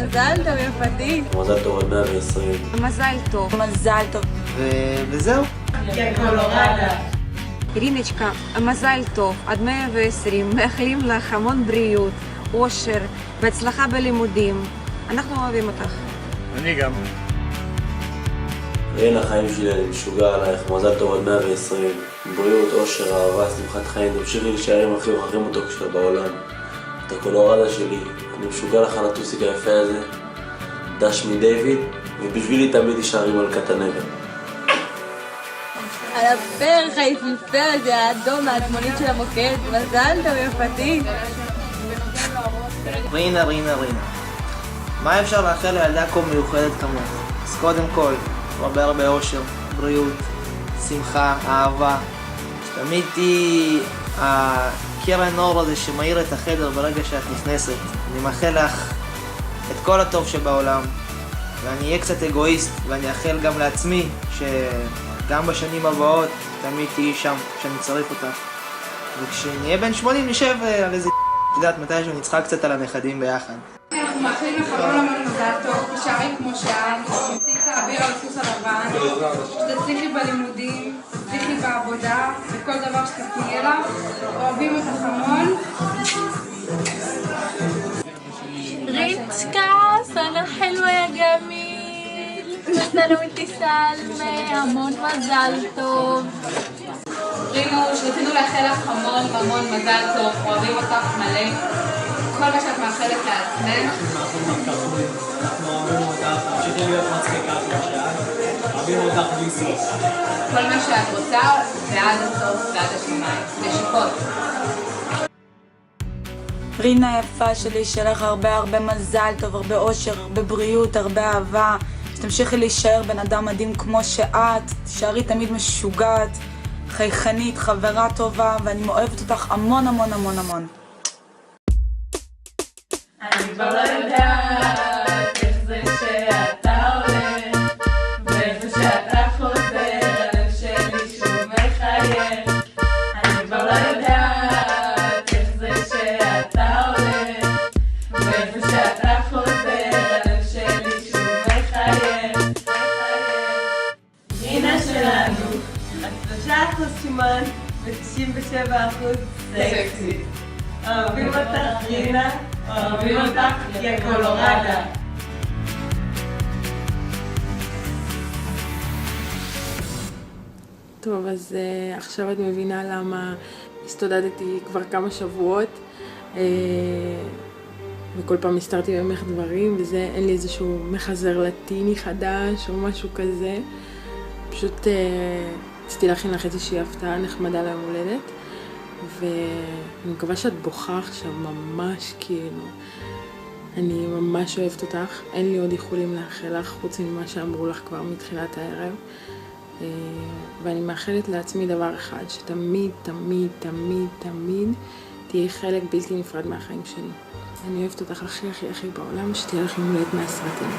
מזל טוב יפתי. מזל טוב עד 120. מזל טוב. מזל טוב. וזהו. קולורדה. רינצ'קה, מזל טוב, עד 120, מאחלים לך המון בריאות, אושר והצלחה בלימודים. אנחנו אוהבים אותך. אני גם. רינה, החיים שלי, אני משוגע עלייך, מזל טוב עד 120. בריאות, אושר, אהבה, שמחת חיים, תמשיכי להישאר עם החיוך הכי מתוק שלה בעולם. את הקולורדה שלי, אני משוגע לך על הטוסיק היפה הזה. דש מדיוויד, ובשבילי תמיד תישאר עם מלכת הנגב. על הפרח היפהפה הזה, האדום, האדמונית של המוקד, מזל טוב יפתי. רינה. מה אפשר לאחל לילדה כה מיוחדת כמוך? אז קודם כל, הרבה אושר, בריאות, שמחה, אהבה. שתמיד תהיי הקרן אור הזה שמאיר את החדר ברגע שאת נכנסת. אני מאחל לך את כל הטוב שבעולם, ואני אהיה קצת אגואיסט, ואני אאחל גם לעצמי שגם בשנים הבאות תמיד תהיי שם כשאני צריך אותך. וכשנהיה בן 80 נשב על איזה יודעת מתישהו נצחק קצת על הנכדים ביחד. אנחנו מאחלים לך המון מזל טוב, תישארי כמו שאת, תצליחי להעביר על הסוס הלבן, שתצליחי בלימודים, תצליחי בעבודה, וכל דבר שתתניע לך. אוהבים אותך המון. רינצ'קה, סנה חלווה יא גמיל, נתנו תסלמי, המון מזל טוב. רינו, שרצינו לאחל לך המון מזל טוב, אוהבים אותך מלא. כל מה שאת מאחלת לעצמך. אנחנו אוהבים אותך, תמשיכי להיות מצחיקה כמו שאת, אוהבים אותך בלי סוף. כל מה שאת רוצה, ועד הסוף, ועד השמיים. נשיקות. רינה יפה שלי, שלך הרבה מזל טוב, הרבה אושר, הרבה בריאות, הרבה אהבה. שתמשיכי להישאר בן אדם מדהים כמו שאת, תישארי תמיד משוגעת, חייכנית, חברה טובה, ואני אוהבת אותך המון. אני כבר לא יודעת איך זה שאתה הולך, ואיפה שאתה חוזר, הלב שלי שוב מחייך. אני כבר לא יודעת איך זה שאתה הולך, ואיפה שאתה חוזר, הלב שלי שוב מחייך. רינה שלנו, 3% שומן ו97% סקסי. אוהבים אותך רינה, אוהבים אותך יא קולורדה. טוב, אז עכשיו את מבינה למה הסתודדתי כבר כמה שבועות וכל פעם הסתרתי ממך דברים, וזה אין לי איזשהו מחזר לטיני חדש או משהו כזה. פשוט רציתי להכין לך איזושהי הפתעה נחמדה ליום הולדת, ואני מקווה שאת בוכה עכשיו ממש, כאילו אני ממש אוהבת אותך. אין לי עוד איחולים לאחל לך חוץ ממה שאמרו לך כבר מתחילת הערב, ואני מאחלת לעצמי דבר אחד, שתמיד תהיה חלק בלתי נפרד מהחיים שלי. אני אוהבת אותך הכי בעולם, שתהיה לך יום הולדת מהסרטים.